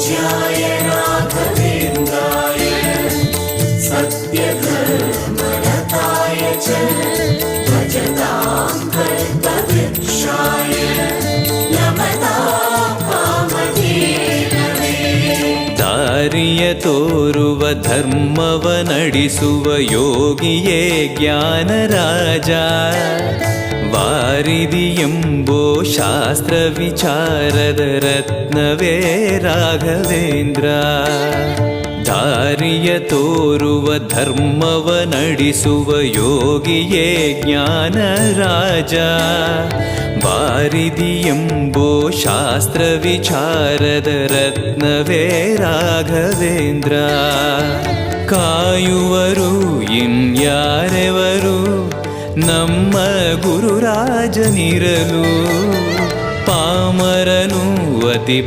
पूज्याय राघवेन्द्राय सत्यधर्मरताय च भजतां कल्पवृक्षाय नमतां कामधेनवे। ದಾರಿಯ ತೋರುವ ಧರ್ಮವ ನಡೆಸುವ ಯೋಗಿಯೇ ಜ್ಞಾನರಾಜ, ವಾರಿದಿ ಎಂಬೋ ಶಾಸ್ತ್ರ ವಿಚಾರದ ರತ್ನವೇ ರಾಘವೇಂದ್ರ. ದಾರಿಯ ತೋರುವ ಧರ್ಮವ ನಡೆಸುವ ಯೋಗಿಯೇ ಜ್ಞಾನರಾಜ, ವಾರಿದಿ ಎಂಬೋ ಶಾಸ್ತ್ರ ವಿಚಾರದ ರತ್ನವೇ ರಾಘವೇಂದ್ರ. ಕಾಯುವರು ಇನ್ಯಾರೆವರು ನಮ್ಮ ಗುರುರಾಜನಿರಲು, ಪಾಮರನು ಅತಿ